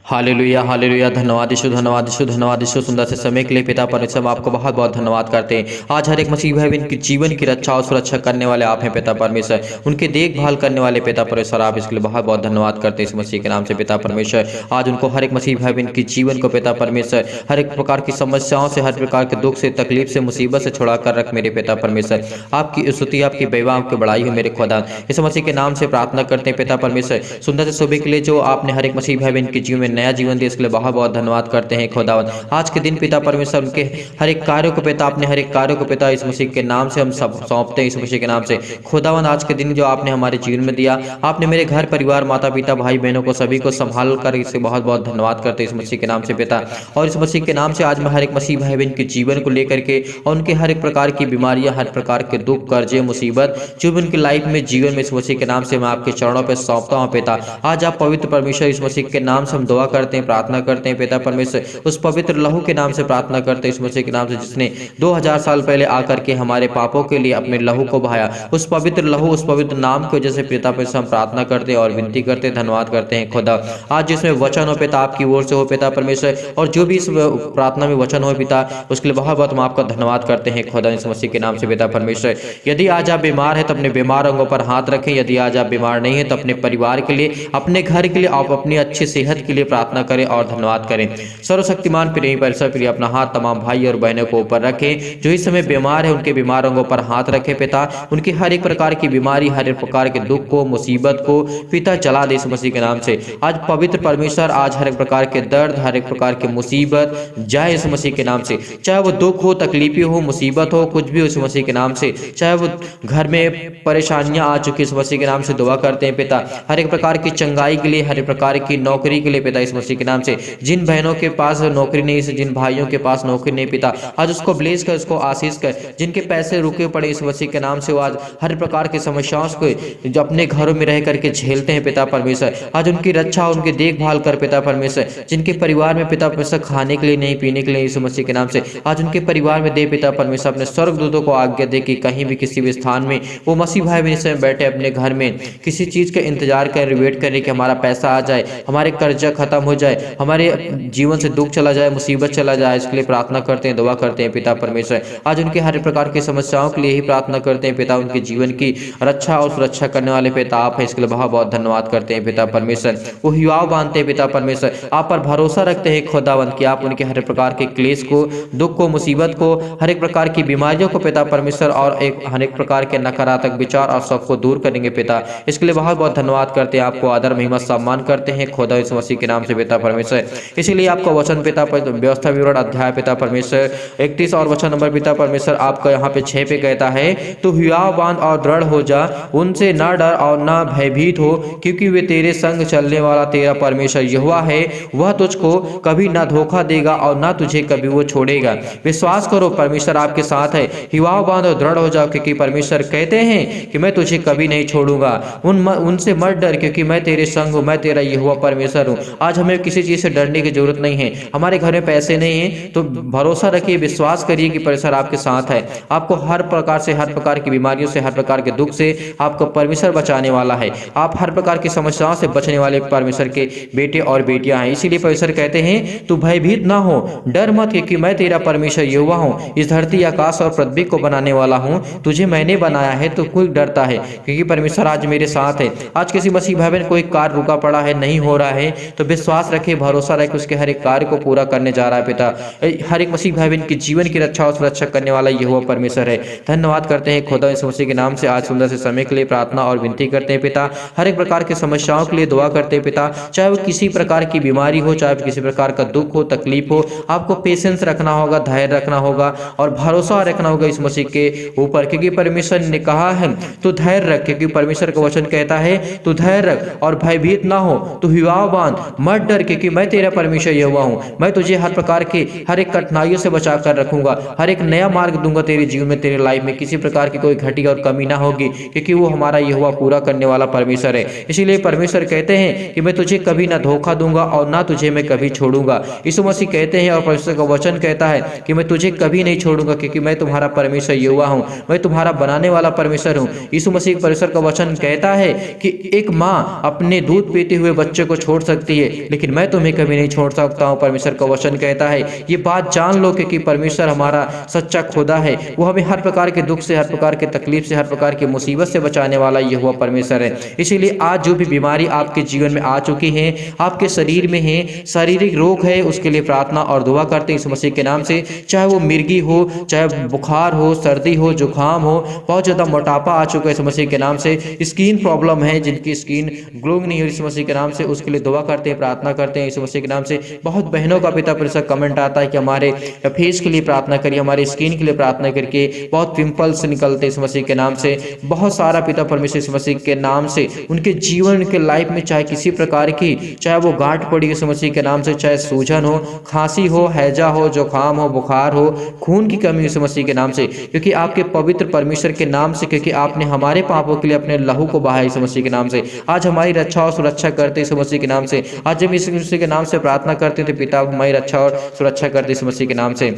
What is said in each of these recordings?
Hallelujah hallelujah. धन्यवाद यीशु, धन्यवाद यीशु, धन्यवाद यीशु। सुंदर से समय के लिए पिता परमेश्वर आपको बहुत बहुत धन्यवाद करते हैं। आज हर एक मसीह भाई बहन की जीवन की रक्षा और सुरक्षा करने वाले आप हैं पिता परमेश्वर, उनकी देखभाल करने वाले पिता परमेश्वर आप, इसके लिए बहुत बहुत धन्यवाद करते हैं इस मसीह के नाम से पिता परमेश्वर। आज उनको हर एक मसीह भाई बहन की जीवन को पिता परमेश्वर हर एक प्रकार की समस्याओं से, हर प्रकार के दुख से, तकलीफ से, मुसीबत से छुड़ा कर रख मेरे पिता परमेश्वर। आपकी स्तुति, आपकी बेवा, आपकी बड़ाई हो मेरे खुदा। इस मसीह के नाम से प्रार्थना करते हैं पिता परमेश्वर। सुंदर से सुबह के लिए जो आपने हर एक मसीह भाई बहन के जीवन में नया जीवन दिया, इसके लिए बहुत बहुत धन्यवाद करते हैं खुदावंद। आज के दिन पिता परमेश्वर उनके हर एक कार्यों को पिता, अपने हर एक कार्यों को पिता इस मसीह के नाम से हम सब सौंपते हैं इस मसीह के नाम से खुदावंद। आज के दिन जो आपने हमारे जीवन में दिया, आपने मेरे घर परिवार, माता पिता, भाई बहनों को सभी को संभाल कर, इससे बहुत बहुत धन्यवाद करते हैं इस मसीह के नाम से पिता। और इस मसीह के नाम से आज मैं हर एक मसीह भाई बहन के जीवन को लेकर के और उनके हर एक प्रकार की बीमारियां, हर प्रकार के दुख, कर्जे, मुसीबत जो भी उनकी लाइफ में जीवन में, इस मसीह के नाम से मैं आपके चरणों पर सौंपता हूँ पिता। आज आप पवित्र परमेश्वर इस मसीह के नाम से हम दुआ करते हैं, प्रार्थना करते हैं पिता परमेश्वर। उस पवित्र लहू के नाम से प्रार्थना करते हैं इस मसीह के नाम से, जिसने 2000 साल पहले आकर के हमारे पापों के लिए अपने लहू को बहाया। उस पवित्र लहू, उस पवित्र नाम की वजह से पिता परमेश्वर हम प्रार्थना करते हैं और विनती करते हैं, धन्यवाद करते हैं खुदा। आज जिसमें वचन हो पिता आपकी ओर से हो पिता परमेश्वर, और जो भी इस प्रार्थना में वचन हो पिता, उसके लिए बहुत बहुत हम आपका धन्यवाद करते हैं खुदा इस मसीह के नाम से पिता परमेश्वर। यदि आज आप बीमार हैं तो अपने बीमार अंगों पर हाथ रखें। यदि आज आप बीमार नहीं है तो अपने परिवार के लिए, अपने घर के लिए, आप अपनी अच्छी सेहत के लिए प्रार्थना करें और धन्यवाद करें। सर्वशक्तिमान प्रेमी परमेश्वर प्रिय अपना हाथ तमाम भाई और बहनों को ऊपर रखें जो इस समय बीमार है, उनके बीमार अंगों पर हाथ रखें पिता। उनकी हर एक प्रकार की बीमारी, हर एक प्रकार के दुख को, मुसीबत को पिता जला दे इस मसीह के नाम से। आज पवित्र परमेश्वर आज हर एक प्रकार के दर्द, हर एक प्रकार की मुसीबत जाए इस मसीह के नाम से। चाहे वो दुख हो, तकलीफी हो, मुसीबत हो, कुछ भी हो इस मसीह के नाम से। चाहे वो घर में परेशानियां आ चुकी इस मसीह के नाम से दुआ करते हैं पिता। हर एक प्रकार की चंगाई के लिए, हर एक प्रकार की नौकरी के लिए पिता इस मसीह के नाम से। जिन बहनों के पास नौकरी नहीं, जिन भाइयों के पास नौकरी नहीं पिता, आज उसको ब्लेस कर, उसको आशीष कर। जिनके पैसे रुके पड़े इस मसीह के नाम से, वो आज हर प्रकार की समस्याओं को जो अपने घरों में रह करके झेलते हैं पिता परमेश्वर, आज उनकी रक्षा, उनकी देखभाल कर पिता परमेश्वर। जिनके परिवार में पिता परमेश्वर खाने के लिए नहीं, पीने के लिए इस मसीह के नाम से, आज उनके परिवार में दे पिता परमेश्वर। अपने स्वर्गदूतों को आज्ञा दे कि कहीं भी किसी भी स्थान में वो मसीह भाई बहन से बैठे अपने घर में किसी चीज का इंतजार करें, वेट करें कि हमारा पैसा आ जाए, हमारे कर्जा खत्म हो जाए, हमारे जीवन से दुख चला जाए, मुसीबत चला जाए। इसके लिए प्रार्थना करते हैं, दुआ करते हैं पिता परमेश्वर। आज उनके हर प्रकार की समस्याओं के लिए ही प्रार्थना करते हैं पिता। उनके जीवन की रक्षा और सुरक्षा करने वाले पिता आप हैं, इसके लिए बहुत बहुत धन्यवाद करते हैं पिता परमेश्वर। वो युवा बांधते हैं पिता परमेश्वर, आप पर भरोसा रखते हैं खुदावंत कि आप उनके हर प्रकार के क्लेश को, दुख को, मुसीबत को, हर एक प्रकार की बीमारियों को पिता परमेश्वर और हर एक प्रकार के नकारात्मक विचार और सब को दूर करेंगे पिता। इसके लिए बहुत बहुत धन्यवाद करते हैं, आपको आदर महिमा सम्मान करते हैं खुदा इस मसीह के नाम से पिता परमेश्वर। इसीलिए आपका वचन पिता व्यवस्था विवरण अध्याय पिता परमेश्वर 31 और वचन नंबर पिता परमेश्वर आपका यहाँ पे 6 पे कहता है, तो हियाव बांध और दृढ़ हो जा, उनसे ना डर और ना भयभीत हो, क्योंकि वे तेरे संग चलने वाला तेरा परमेश्वर यहोवा है। वह तुझको कभी ना धोखा देगा और ना तुझे कभी वो छोड़ेगा। विश्वास करो परमेश्वर आपके साथ है। हियाव बांध और दृढ़ हो जाओ, क्योंकि परमेश्वर कहते हैं कि मैं तुझे कभी नहीं छोड़ूंगा। उनसे मत डर, क्योंकि मैं तेरे संग हूँ, मैं तेरा यहोवा परमेश्वर हूँ। आज हमें किसी चीज से डरने की जरूरत नहीं है। हमारे घर में पैसे नहीं है तो भरोसा रखिए, विश्वास करिए कि परमेश्वर आपके साथ है। आपको हर प्रकार से, हर प्रकार की बीमारियों से, हर प्रकार के दुख से आपको परमेश्वर बचाने वाला है। आप हर प्रकार की समस्याओं से बचने वाले परमेश्वर के बेटे और बेटियां हैं। इसीलिए परमेश्वर कहते हैं तू भयभीत ना हो, डर मत, क्योंकि मैं तेरा परमेश्वर यहोवा हूँ। इस धरती, आकाश और पृथ्वी को बनाने वाला हूँ। तुझे मैंने बनाया है तो कोई डरता है, क्योंकि परमेश्वर आज मेरे साथ है। आज किसी मसीह भाई बहन कोई कार्य रुका पड़ा है, नहीं हो रहा है, तो विश्वास रखे, भरोसा रखे, उसके हर एक कार्य को पूरा करने जा रहा है पिता। हर एक मसीह भाई बहन की जीवन की रक्षा और सुरक्षा करने वाला यहोवा परमेश्वर है। धन्यवाद करते हैं खुदा इस मसीह के नाम से। आज सुंदर से समय के लिए प्रार्थना और विनती करते हैं पिता। हर एक प्रकार की समस्याओं के लिए दुआ करते हैं पिता। चाहे वो किसी प्रकार की बीमारी हो, चाहे किसी प्रकार का दुख हो, तकलीफ हो, आपको पेशेंस रखना होगा, धैर्य रखना होगा और भरोसा रखना होगा इस मसीह के ऊपर, क्योंकि परमेश्वर ने कहा है तो धैर्य रख, क्योंकि परमेश्वर का वचन कहता है तू धैर्य रख और भयभीत ना हो, तू हियाव बांध, मत डर, क्योंकि मैं तेरा परमेश्वर यहोवा हूँ। मैं तुझे हर प्रकार के हर एक कठिनाइयों से बचा कर रखूंगा, हर एक नया मार्ग दूंगा तेरे जीवन में, तेरे लाइफ में किसी प्रकार की कोई घटी और कमी ना होगी, क्योंकि वो हमारा यहोवा पूरा करने वाला परमेश्वर है। इसीलिए परमेश्वर कहते हैं कि मैं तुझे कभी ना धोखा दूंगा और ना तुझे मैं कभी छोड़ूंगा। यीशु मसीह कहते हैं और परमेश्वर का वचन कहता है कि मैं तुझे कभी नहीं छोड़ूंगा, क्योंकि मैं तुम्हारा परमेश्वर यहोवा हूँ, मैं तुम्हारा बनाने वाला परमेश्वर हूँ। यीशु मसीह परमेश्वर का वचन कहता है कि एक माँ अपने दूध पीते हुए बच्चे को छोड़ सकती सकती है, लेकिन मैं तुम्हें कभी नहीं छोड़ सकता हूँ, परमेश्वर का वचन कहता है। ये बात जान लो कि परमेश्वर हमारा सच्चा खुदा है। वो हमें हर प्रकार के दुख से, हर प्रकार के तकलीफ से, हर प्रकार की मुसीबत से बचाने वाला यहोवा परमेश्वर है। इसीलिए आज जो भी बीमारी आपके जीवन में आ चुकी है, आपके शरीर में है, शारीरिक रोग है, उसके लिए प्रार्थना और दुआ करते हैं इस मसीह के नाम से। चाहे वो मिर्गी हो, चाहे बुखार हो, सर्दी हो, जुकाम हो, बहुत ज़्यादा मोटापा आ चुका है इस मसीह के नाम से, स्किन प्रॉब्लम है, जिनकी स्किन ग्लोइंग नहीं हो इस मसीह के नाम से, उसके लिए दुआ करते हैं, प्रार्थना करते हैं इस मसीह के नाम से। बहुत बहनों का पिता परमेश्वर कमेंट आता है कि हमारे फेस के लिए प्रार्थना करिए, हमारे स्किन के लिए प्रार्थना करके, बहुत पिंपल्स निकलते इस मसीह के नाम से। बहुत सारा पिता परमेश्वर इस मसीह के नाम से उनके जीवन के लाइफ में चाहे किसी प्रकार की, चाहे वो गांठ पड़ी इस मसीह के नाम से, चाहे सूजन हो, खांसी हो, हैजा हो, जुकाम हो, बुखार हो, खून की कमी इस मसीह के नाम से, क्योंकि आपके पवित्र परमेश्वर के नाम से, क्योंकि आपने हमारे पापों के लिए अपने लहू को बहाया इस मसीह के नाम से। आज हमारी रक्षा और सुरक्षा करते इस मसीह के नाम से। आज जब इस मसीह के नाम से प्रार्थना करते थे, पिता हमारी रक्षा और सुरक्षा करते इस मसीह के नाम से।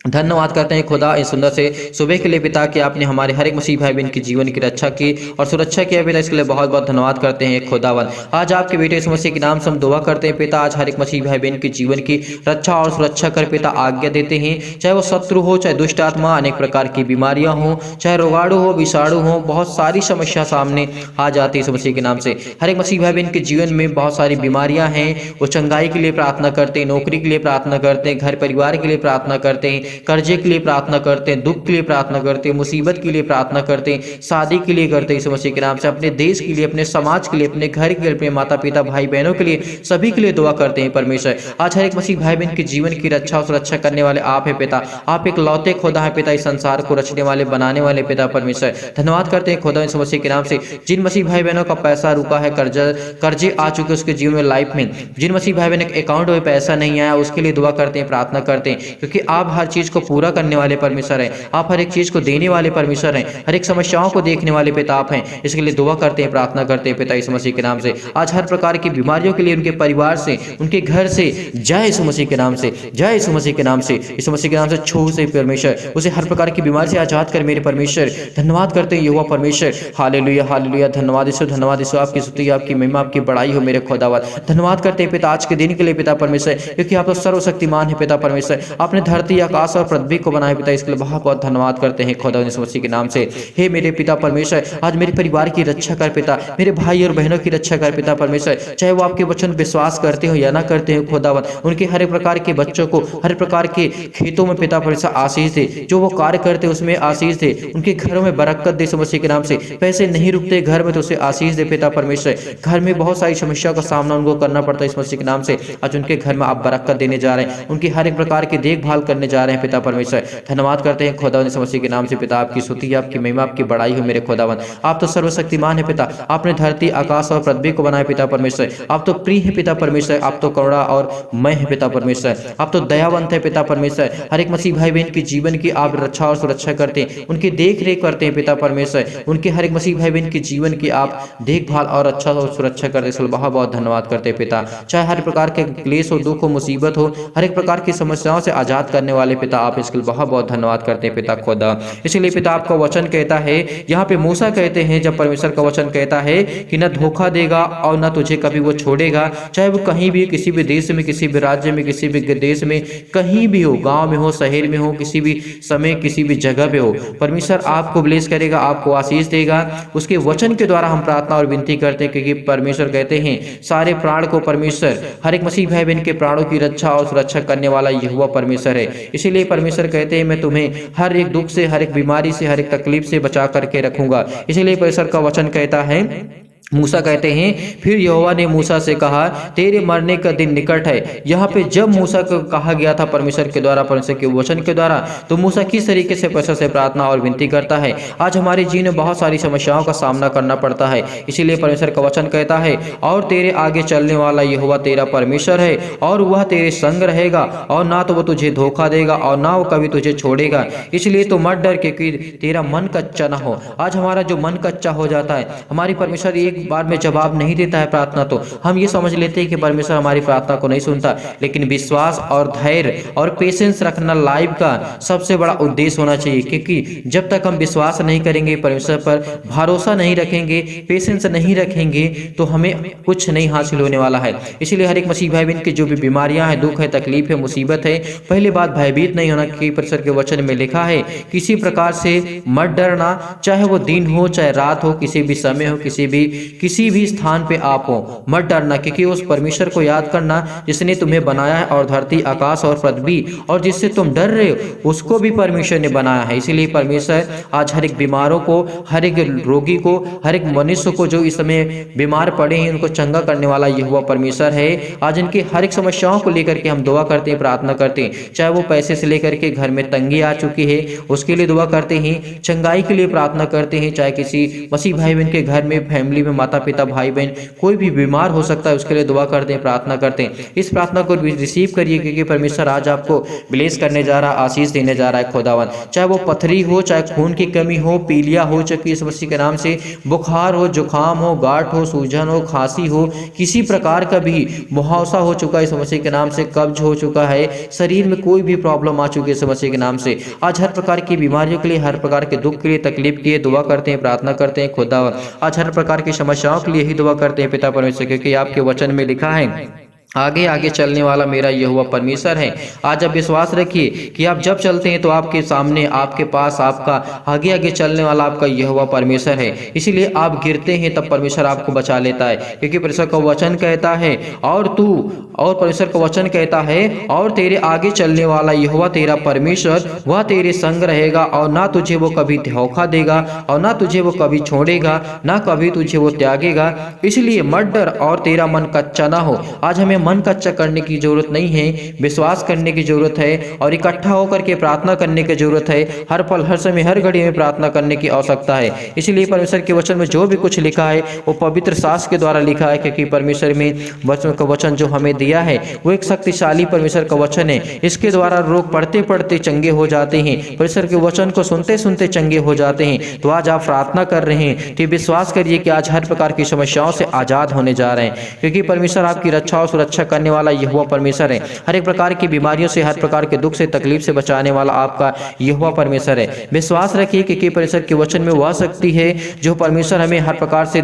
धन्यवाद करते हैं खुदा इस सुंदर से सुबह के लिए पिता कि आपने हमारे हर एक मसीह भाई बहन की जीवन की रक्षा की और सुरक्षा किया पिता, इसके लिए बहुत बहुत धन्यवाद करते हैं खुदावन। आज आपके बेटे इस मसीह के नाम से हम दुआ करते हैं पिता, आज हर एक मसीह भाई बहन की जीवन की रक्षा और सुरक्षा कर पिता आज्ञा देते हैं। चाहे वो शत्रु हो, चाहे दुष्ट आत्मा, अनेक प्रकार की बीमारियां हो, चाहे रोगाणु हो, विषाणु हो, बहुत सारी समस्या सामने आ जाती है इस मसीह के नाम से। हर एक मसीह भाई बहन के जीवन में बहुत सारी बीमारियां हैं, वो चंगाई के लिए प्रार्थना करते हैं, नौकरी के लिए प्रार्थना करते हैं, घर परिवार के लिए प्रार्थना करते हैं, कर्जे के लिए प्रार्थना करते हैं, दुख के लिए प्रार्थना करते हैं, मुसीबत के लिए प्रार्थना करते हैं, शादी के लिए करते हैं इस मसीह के नाम से, अपने देश के लिए, अपने समाज के लिए, अपने घर के लिए, अपने माता पिता भाई बहनों के लिए, सभी के लिए दुआ करते हैं परमेश्वर। आज हर एक मसीह भाई बहन के जीवन की रक्षा और सुरक्षा करने वाले आप है पिता। आप एक लौते खुदा है पिता, इस संसार को रचने वाले, बनाने वाले पिता परमेश्वर। धन्यवाद करते हैं खुदा इस मसीह के नाम से। जिन मसीह भाई बहनों का पैसा रुका है, कर्जे आ चुके उसके जीवन में, लाइफ में, जिन मसीह भाई बहन के अकाउंट में पैसा नहीं आया, उसके लिए दुआ करते हैं, प्रार्थना करते हैं, क्योंकि आप हर चीज को पूरा करने वाले परमेश्वर हैं। आप हर एक चीज को देने वाले परमेश्वर हैं, हर एक समस्याओं को देखने वाले पिता आप हैं। इसके लिए दुआ करते हैं, प्रार्थना करते हैं पिता इस मसीह के नाम से। आज हर प्रकार की बीमारियों के लिए उनके परिवार से, उनके घर से, जय यीशु मसीह के नाम से, जय यीशु मसीह के नाम से, यीशु मसीह के नाम से छू से परमेश्वर उसे हर प्रकार की बीमारी से आजाद कर मेरे परमेश्वर। धन्यवाद करते हैं यहोवा परमेश्वर। Hallelujah hallelujah. धन्यवाद यीशु, धन्यवाद यीशु। आपकी स्तुति, आपकी महिमा, आपकी बड़ाई हो मेरे खुदावंद। धन्यवाद करते हैं पिता आज के दिन के लिए पिता परमेश्वर, क्योंकि आप तो सर्वशक्तिमान है पिता परमेश्वर। आपने धरती, आकाश और पृथ्वी को बनाया पिता, इसके लिए बहुत बहुत धन्यवाद करते हैं खुदा यीशु मसीह के नाम से। हे मेरे पिता परमेश्वर, आज मेरे परिवार की रक्षा कर पिता, मेरे भाई और बहनों की रक्षा कर पिता परमेश्वर। चाहे वो आपके वचन विश्वास करते हो या ना करते हो खुदावन, उनके हर एक प्रकार के बच्चों को, हर प्रकार के खेतों में पिता परमेश्वर आशीष दे, जो वो कार्य करते उसमें आशीष दे, उनके घरों में बरकत दे यीशु मसीह के नाम से। पैसे नहीं रुकते घर में तो उसे आशीष दे पिता परमेश्वर। घर में बहुत सारी समस्याओं का सामना उनको करना पड़ता है इस मसीह के नाम से, आज उनके घर में आप बरकत देने जा रहे हैं, उनकी हर एक प्रकार की देखभाल करने जा रहे हैं पिता परमेश्वर। धन्यवाद करते हैं खुदावन यीशु मसीह के नाम से पिता। आपकी स्तुति, आपकी महिमा, आपकी बड़ाई हो मेरे खुदावन। आप तो सर्वशक्तिमान है पिता, आपने धरती, आकाश और पृथ्वी को बनाया पिता परमेश्वर। आप तो प्रिय है पिता परमेश्वर, आप तो करुणा और मैं है पिता परमेश्वर, आप तो दयावंत है पिता परमेश्वर। हर एक मसीह भाई बहन की जीवन की आप रक्षा और सुरक्षा करते हैं, उनकी देख रेख करते हैं पिता परमेश्वर। उनके हर एक मसीह भाई बहन की जीवन की आप देखभाल और अच्छा और सुरक्षा करते हैं, बहुत बहुत धन्यवाद करते हैं पिता। चाहे हर प्रकार के क्लेश हो, दुख हो, मुसीबत हो, हर एक प्रकार की समस्याओं से आजाद करने वाले पिता आप, इसके लिए बहुत बहुत धन्यवाद करते हैं पिता खुदा। इसलिए पिता आपका वचन कहता है, यहाँ पे मूसा कहते हैं, जब परमेश्वर का वचन कहता है कि न धोखा देगा और न तुझे कभी वो छोड़ेगा, चाहे वो कहीं भी, किसी भी देश में, किसी भी राज्य में, किसी भी देश में, कहीं भी हो, गांव में हो, शहर में हो, किसी भी समय, किसी भी जगह पे हो, परमेश्वर आपको ब्लेस करेगा, आपको आशीष देगा। उसके वचन के द्वारा हम प्रार्थना और विनती करते हैं, क्योंकि परमेश्वर कहते हैं सारे प्राण को परमेश्वर, हर एक मसीह भाई बहन के प्राणों की रक्षा और सुरक्षा करने वाला यहोवा परमेश्वर है। इसीलिए परमेश्वर कहते हैं मैं तुम्हें हर एक दुख से, हर एक बीमारी से, हर एक तकलीफ से बचा करके रखूंगा। इसीलिए परमेश्वर का वचन कहता है, मूसा कहते हैं, फिर यहोवा ने मूसा से कहा तेरे मरने का दिन निकट है। यहाँ पे जब मूसा को कहा गया था परमेश्वर के द्वारा, परमेश्वर के वचन के द्वारा, तो मूसा किस तरीके से परमेश्वर से प्रार्थना और विनती करता है। आज हमारे जीवन में बहुत सारी समस्याओं का सामना करना पड़ता है, इसीलिए परमेश्वर का वचन कहता है, और तेरे आगे चलने वाला यहोवा तेरा परमेश्वर है, और वह तेरे संग रहेगा, और ना तो वो तुझे धोखा देगा और ना वो कभी तुझे छोड़ेगा। इसलिए तो मत डर, क्योंकि तेरा मन कच्चा ना हो। आज हमारा जो मन कच्चा हो जाता है, हमारी परमेश्वर एक एक बार में जवाब नहीं देता है प्रार्थना, तो हम ये समझ लेते हैं कि परमेश्वर हमारी प्रार्थना को नहीं सुनता। लेकिन विश्वास और धैर्य और पेशेंस रखना लाइफ का सबसे बड़ा उद्देश्य होना चाहिए, क्योंकि जब तक हम विश्वास नहीं करेंगे, परमेश्वर पर भरोसा नहीं रखेंगे, पेशेंस नहीं रखेंगे, तो हमें कुछ नहीं हासिल होने वाला है। इसलिए हर एक मसीह भाई बहन की जो भी बीमारियां हैं, दुख है, तकलीफ है, मुसीबत है, पहली बात भयभीत नहीं होना, क्योंकि परमेश्वर के वचन में लिखा है किसी प्रकार से मत डरना, चाहे वो दिन हो चाहे रात हो, किसी भी समय हो, किसी भी स्थान पे आप हो, मत डरना, क्योंकि उस परमेश्वर को याद करना जिसने तुम्हें बनाया है और धरती, आकाश और पृथ्वी, और जिससे तुम डर रहे हो उसको भी परमेश्वर ने बनाया है। इसीलिए परमेश्वर आज हर एक बीमारों को, हर एक रोगी को, हर एक मनुष्य को जो इस समय बीमार पड़े हैं उनको चंगा करने वाला यहोवा परमेश्वर है। आज इनकी हर एक समस्याओं को लेकर के हम दुआ करते हैं, प्रार्थना करते हैं, चाहे वो पैसे से लेकर के घर में तंगी आ चुकी है उसके लिए दुआ करते हैं, चंगाई के लिए प्रार्थना करते हैं, चाहे किसी मसीह भाई बहन के घर में, फैमिली में, माता पिता, भाई बहन कोई भी बीमार हो सकता है उसके लिए दुआ करते हैं, प्रार्थना करते हैं। इस प्रार्थना को रिसीव करिए, क्योंकि परमेश्वर आज आपको ब्लेस करने जा रहा है, आशीष देने जा रहा है खुदावन। चाहे वो पथरी हो, चाहे खून की कमी हो, पीलिया हो चुकी इस मसीह के नाम से, बुखार हो, जुकाम हो, गांठ हो, सूजन हो, खांसी हो, किसी प्रकार का भी मुहावसा हो चुका है इस मसीह के नाम से, कब्ज हो चुका है, शरीर में कोई भी प्रॉब्लम आ चुकी है इस मसीह के नाम से, आज हर प्रकार की बीमारियों के लिए, हर प्रकार के दुख के लिए, तकलीफ के लिए दुआ करते हैं, प्रार्थना करते हैं खुदावन। आज हर प्रकार की समस्याओं के लिए ही दुआ करते हैं पिता परमेश्वर, क्योंकि आपके वचन में लिखा है आगे आगे चलने वाला मेरा यहोवा परमेश्वर है। आज आप विश्वास रखिए कि आप जब चलते हैं तो आपके सामने, आपके पास, आपका आगे आगे चलने वाला आपका यहोवा परमेश्वर है। इसीलिए आप गिरते हैं तब परमेश्वर आपको बचा लेता है, क्योंकि परमेश्वर का वचन कहता है और परमेश्वर का वचन कहता है और तेरे आगे चलने वाला यहोवा तेरा परमेश्वर वह तेरे संग रहेगा, और ना तुझे वो कभी धोखा देगा, और ना तुझे वो कभी छोड़ेगा, ना कभी तुझे वो त्यागेगा। इसलिए मत डर और तेरा मन कच्चा ना हो। आज हमें मन कच्चा करने की जरूरत नहीं है, विश्वास करने की जरूरत है और इकट्ठा होकर के प्रार्थना करने की जरूरत है। हर पल, हर समय, हर घड़ी में प्रार्थना करने की आवश्यकता है। इसलिए परमेश्वर के वचन में जो भी कुछ लिखा है वो पवित्र शास्त्र के द्वारा लिखा है, क्योंकि परमेश्वर में वचन का वचन जो हमें दिया है वो एक शक्तिशाली परमेश्वर का वचन है। इसके द्वारा लोग पढ़ते पढ़ते चंगे हो जाते हैं, परमेश्वर के वचन को सुनते सुनते चंगे हो जाते हैं। तो आज आप प्रार्थना कर रहे हैं तो विश्वास करिए कि आज हर प्रकार की समस्याओं से आजाद होने जा रहे हैं, क्योंकि परमेश्वर आपकी रक्षा और सुरक्षा करने वाला यहोवा परमेश्वर है। हर एक प्रकार की बीमारियों से, हर प्रकार के दुख से, तकलीफ से बचाने वाला आपका यहोवा परमेश्वर है। विश्वास रखिए कि परमेश्वर के वचन में वह शक्ति है जो परमेश्वर हमें हर प्रकार से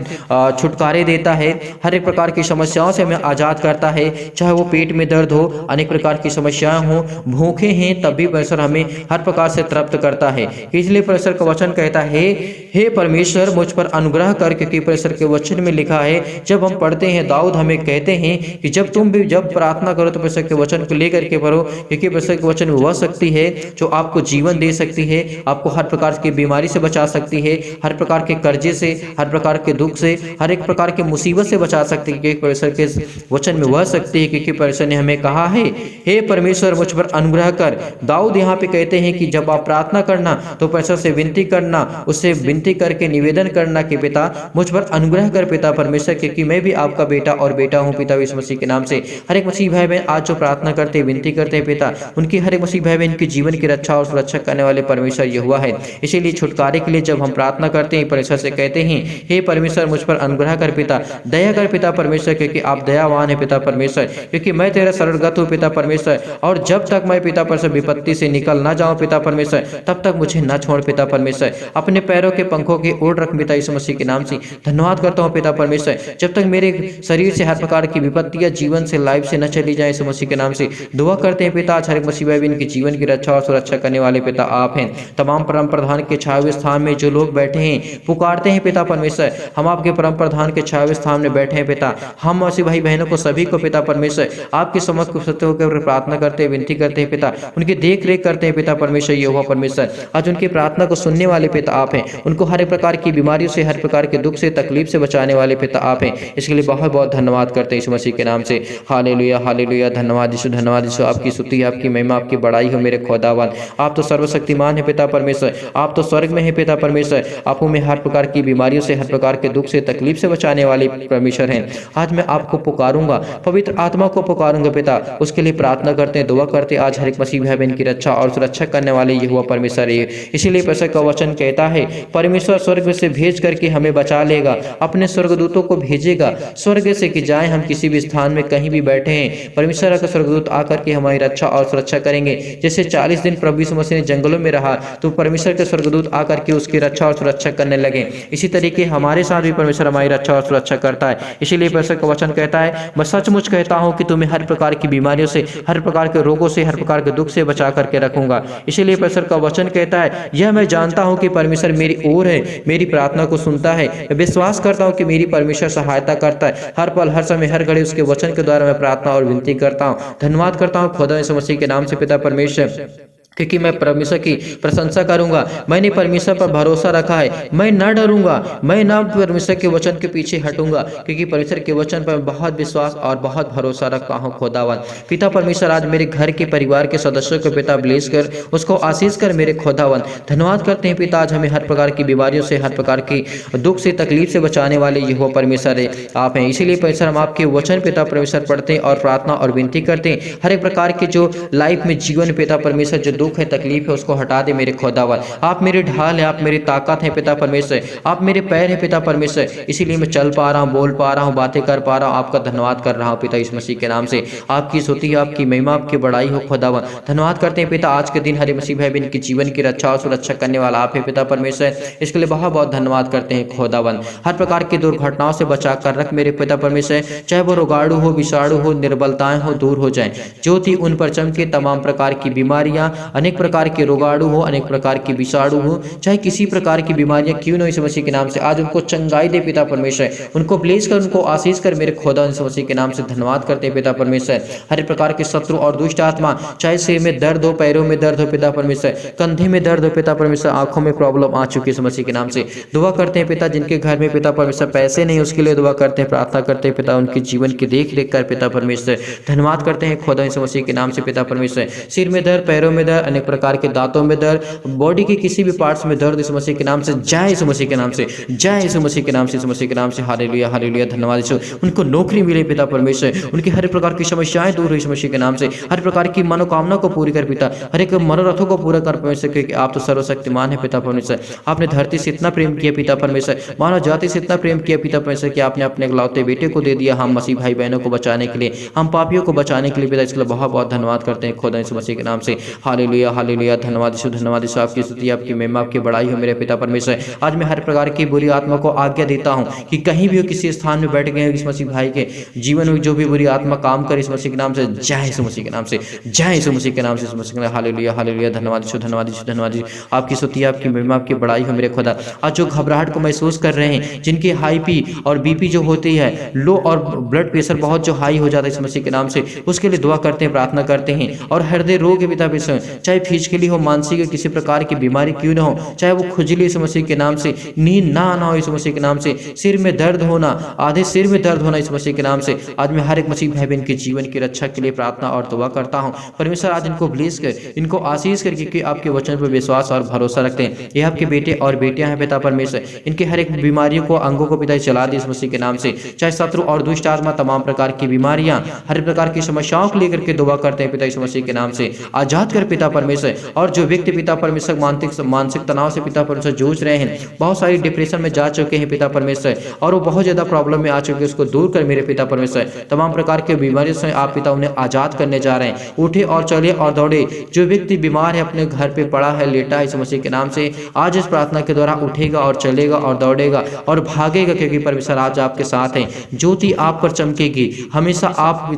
छुटकारे देता है, हर एक प्रकार की समस्याओं से हमें आजाद करता है। चाहे वो पेट में दर्द हो, अनेक प्रकार की समस्याएं हो, भूखे हैं तब भी परमेश्वर हमें हर प्रकार से तृप्त करता है। इसलिए परमेश्वर का वचन कहता है हे परमेश्वर मुझ पर अनुग्रह कर, क्योंकि परमेश्वर के वचन में लिखा है, जब हम पढ़ते हैं दाऊद हमें कहते हैं कि जब तुम भी जब प्रार्थना करो तो परमेश्वर के वचन को लेकर के पढ़ो, क्योंकि परमेश्वर के वचन में वह शक्ति है जो आपको जीवन दे सकती है, आपको हर प्रकार की बीमारी से बचा सकती है, हर प्रकार के कर्जे से, हर प्रकार के दुख से, हर एक प्रकार के मुसीबत से बचा सकती है, क्योंकि परमेश्वर के वचन में वह शक्ति है। क्योंकि परमेश्वर ने हमें कहा है हे परमेश्वर मुझ पर अनुग्रह कर। दाऊद यहाँ पे कहते हैं कि जब आप प्रार्थना करना तो परमेश्वर से विनती करना, उससे विनती करके निवेदन करना कि पिता मुझ पर अनुग्रह कर पिता परमेश्वर, क्योंकि मैं भी आपका बेटा और बेटा हूँ पिता यीशु मसीह के नाम से। हर एक मसीह भाई बहन आज जो प्रार्थना करते हैं, विनती करते हैं पिता, उनकी हर एक मसीह भाई बहन के जीवन की रक्षा और सुरक्षा करने वाले परमेश्वर यहोवा है। इसीलिए छुटकारे के लिए जब हम प्रार्थना करते हैं परमेश्वर से कहते हैं हे परमेश्वर मुझ पर अनुग्रह कर पिता, दया कर पिता परमेश्वर, क्योंकि आप दयावान है पिता परमेश्वर, क्योंकि मैं तेरा शरणगत हूँ पिता परमेश्वर, और जब तक मैं पिता परमेश्वर विपत्ति से निकल ना जाऊँ पिता परमेश्वर तब तक मुझे न छोड़ पिता परमेश्वर। अपने पैरों के पंखों की ओर रख पिता यीशु मसीह के नाम से। धन्यवाद करता हूँ पिता परमेश्वर, जब तक मेरे शरीर से हर प्रकार की विपत्तियां जीवन से, लाइफ से न चली जाए यीशु मसीह के नाम से। दुआ करते हैं पिता आज हर एक मसीह भाई बहन के जीवन की रक्षा और सुरक्षा करने वाले पिता आप हैं। तमाम परम प्रधान के छाए हुए स्थान में जो लोग बैठे हैं पुकारते हैं पिता परमेश्वर, हम आपके परम प्रधान के छाए हुए स्थान में बैठे हैं पिता। हम मसीह भाई बहनों को सभी को पिता परमेश्वर आपके समक्ष सत्य होकर प्रार्थना करते हैं, विनती करते हैं पिता, उनकी देख रेख करते हैं पिता परमेश्वर यहोवा परमेश्वर। आज उनकी प्रार्थना को सुनने वाले पिता आप हैं, उनको हर एक प्रकार की बीमारियों से, हर प्रकार के दुख से, तकलीफ से बचाने वाले पिता आप हैं। इसके लिए बहुत बहुत धन्यवाद करते हैं यीशु मसीह के नाम से। हालेलुया हालेलुया, धन्यवाद यीशु, धन्यवाद यीशु, आपकी स्तुति, आपकी महिमा, आपकी बड़ाई हो मेरे खुदावन। आप तो सर्वशक्तिमान है पिता परमेश्वर, आप तो स्वर्ग में है पिता परमेश्वर, आप में हर प्रकार की बीमारियों से, हर प्रकार के दुख से, तकलीफ से बचाने वाले परमेश्वर हैं। आज मैं आपको पुकारूंगा, पवित्र आत्मा को पुकारूंगा पिता, उसके लिए प्रार्थना करते हैं, दुआ करते हैं। आज हर एक मसीह भाई बहन की रक्षा और सुरक्षा करने वाले यहोवा परमेश्वर है। इसीलिए परमेश्वर का वचन कहता है, परमेश्वर स्वर्ग से भेज करके हमें बचा लेगा, अपने स्वर्गदूतों को भेजेगा स्वर्ग से कि जाए हम किसी भी स्थान में कहीं भी बैठे हैं, परमेश्वर का स्वर्गदूत आकर के हमारी रक्षा और सुरक्षा करेंगे। जैसे 40 दिन प्रभु यीशु मसीह ने जंगलों में रहा तो परमेश्वर के स्वर्गदूत आकर के उसकी रक्षा और सुरक्षा करने लगे, इसी तरीके हमारे साथ भी परमेश्वर हमारी रक्षा और सुरक्षा करता है। इसीलिए परमेश्वर का वचन कहता है, मैं सचमुच कहता हूं कि तुम्हें हर प्रकार की बीमारियों से, हर प्रकार के रोगों से, हर प्रकार के दुख से बचा करके रखूंगा। इसीलिए परमेश्वर का वचन कहता है, यह मैं जानता हूं कि परमेश्वर मेरी ओर है, मेरी प्रार्थना को सुनता है। मैं विश्वास करता हूं कि मेरी परमेश्वर सहायता करता है। हर पल हर समय हर घड़ी उसके वचन के द्वारा मैं प्रार्थना और विनती करता हूं। धन्यवाद करता हूं खुदा यीशु मसीह के नाम से पिता परमेश्वर, क्योंकि मैं परमेश्वर की प्रशंसा करूंगा। मैंने परमेश्वर पर भरोसा रखा है, मैं न डरूंगा, मैं न परमेश्वर के वचन के पीछे हटूंगा, क्योंकि परमेश्वर के वचन पर बहुत विश्वास और बहुत भरोसा रखता हूं खुदावन। पिता परमेश्वर आज मेरे घर के परिवार के सदस्यों को पिता ब्लेस कर, उसको आशीष कर मेरे खुदावन। धन्यवाद करते हैं पिता, आज हमें हर प्रकार की बीमारियों से, हर प्रकार की दुख से, तकलीफ से बचाने वाले यहोवा परमेश्वर है आप हैं। इसीलिए परमेश्वर हम आपके वचन पिता परमेश्वर पढ़ते हैं और प्रार्थना और विनती करते हैं। हर एक प्रकार के जो लाइफ में जीवन पिता परमेश्वर जो दुख है, तकलीफ है, उसको हटा दे मेरे खुदावन। आप मेरे ढाल है, आप मेरी ताकत है पिता परमेश्वर, आप मेरे पैर है पिता परमेश्वर। इसीलिए मैं चल पा रहा हूँ, बोल पा रहा हूँ, बातें कर पा रहा हूँ। आपका धन्यवाद कर रहा हूँ पिता इस मसीह के नाम से। आपकी स्तुति, आपकी महिमा, आपकी बड़ाई हो खुदावन। धन्यवाद करते हैं पिता, आज के दिन हरे मसीह भाई बहन की जीवन की रक्षा और सुरक्षा करने वाला आप है पिता परमेश्वर। इसके लिए बहुत बहुत धन्यवाद करते हैं खुदावन। हर प्रकार की दुर्घटनाओं से बचा कर रख मेरे पिता परमेश्वर, चाहे वो रोगाणु हो, विषाणु हो, निर्बलताएं हो, दूर हो जाएं। ज्योति उन पर चमके, तमाम प्रकार की बीमारियां, अनेक प्रकार के रोगाणु हो, अनेक प्रकार की विषाणु हो, चाहे किसी प्रकार की बीमारियां क्यों न हो, इस मसीह के नाम से आज उनको चंगाई दे पिता परमेश्वर। उनको ब्लेस कर, उनको आशीष कर मेरे खुदा इस मसीह के नाम से। धन्यवाद करते हैं पिता परमेश्वर। हर प्रकार के शत्रु और दुष्ट आत्मा, चाहे सिर में दर्द हो, पैरों में दर्द हो पिता परमेश्वर, कंधे में दर्द हो पिता परमेश्वर, आंखों में प्रॉब्लम आ चुकी है इस मसीह के नाम से। दुआ करते हैं पिता, जिनके घर में पिता परमेश्वर पैसे नहीं, उसके लिए दुआ करते हैं, प्रार्थना करते हैं पिता, उनके जीवन की देख रेख कर पिता परमेश्वर। धन्यवाद करते हैं खुदा इस मसीह के नाम से पिता परमेश्वर। सिर में दर्द, पैरों में दर्द, अनेक प्रकार के दांतों में दर्द, बॉडी के किसी भी पार्ट्स में दर्द, इस मसीह के नाम से जाए, इस मसीह के नाम से जाए, इस मसीह के नाम से, इस मसीह के नाम से। हालेलुया हालेलुया, धन्यवाद यीशु। उनको नौकरी मिले पिता परमेश्वर, उनकी हर प्रकार की समस्याएं दूर हो इस मसीह के नाम से। हर प्रकार की मनोकामना को पूरी कर पिता, हर एक मनोरथों को पूरा कर परमेश्वर, क्योंकि आप तो सर्वशक्तिमान है पिता परमेश्वर। आपने धरती से इतना प्रेम किया पिता परमेश्वर, मानव जाति से इतना प्रेम किया पिता परमेश्वर कि आपने अपने इकलौते बेटे को दे दिया हम मसीह भाई बहनों को बचाने के लिए, हम पापियों को बचाने के लिए पिता। इसके लिए बहुत बहुत धन्यवाद करते हैं खुदा इस मसीह के नाम से। हालेलुया हालेलुया, धन्यवाद यीशु, धन्यवाद यीशु। आपकी स्तुति, आपकी महिमा, आपकी बड़ाई हो मेरे पिता परमेश्वर। आज मैं हर प्रकार की बुरी आत्मा को आज्ञा देता हूं कि कहीं भी हो, किसी स्थान में बैठ गए हो, इस मसीह भाई के जीवन में जो भी बुरी आत्मा काम करे इस मसीह के नाम से जाए, इस मसीह के नाम से जाए, इस मसीह के नाम से, इस मसीह के नाम। हालेलुया हालेलुया, धन्यवाद यीशु, धन्यवाद यीशु, धन्यवाद यीशु। आपकी स्तुति, आपकी महिमा, आपकी बड़ाई हो मेरे खुदा। आज जो घबराहट को महसूस कर रहे हैं, जिनकी हाई पी और बीपी जो होती है लो, और ब्लड प्रेशर बहुत जो हाई हो जाता है इस मसीह के नाम से, उसके लिए दुआ करते हैं, प्रार्थना करते हैं। और हृदय रोग है पिता परमेश्वर, चाहे फिजिकली हो, मानसिक किसी प्रकार की बीमारी क्यों न हो, चाहे वो खुजली इस मसीह के नाम से, नींद ना आना हो इस मसीह के नाम से, सिर में दर्द होना, आधे सिर में दर्द होना इस मसीह के नाम से, आज मैं हर एक मसीह भाई बहन के जीवन की रक्षा के लिए प्रार्थना और दुआ करता हूं। परमेश्वर आज इनको ब्लेस कर, इनको आशीष कर, क्योंकि आपके वचन पर विश्वास और भरोसा रखते हैं। ये आपके बेटे और बेटियां हैं पिता परमेश्वर, इनके हर एक बीमारियों को, अंगों को पिता चला दे इस मसीह के नाम से। चाहे शत्रु और दुष्ट आत्मा, तमाम प्रकार की बीमारियां, हर प्रकार की समस्याओं को लेकर के दुआ करते हैं पिता इस मसीह के नाम से। आजाद कर पिता परमेश्वर। और जो व्यक्ति पिता परमेश्वर मानसिक तनाव से पिता परमेश्वर जूझ रहे हैं, बहुत सारी डिप्रेशन में जा चुके हैं पिता परमेश्वर, और वो बहुत ज्यादा प्रॉब्लम में आ चुके हैं, उसको दूर कर मेरे पिता परमेश्वर। तमाम प्रकार के बीमारियों से आप पिता उन्हें आजाद करने जा रहे हैं। उठे और चले और दौड़े। जो व्यक्ति बीमार है, अपने घर पे पड़ा है, लेटा है, इस मसीह के नाम से आज इस प्रार्थना के द्वारा उठेगा और चलेगा और दौड़ेगा और भागेगा, क्योंकि परमेश्वर आज आपके साथ है। ज्योति आप पर चमकेगी, हमेशा आप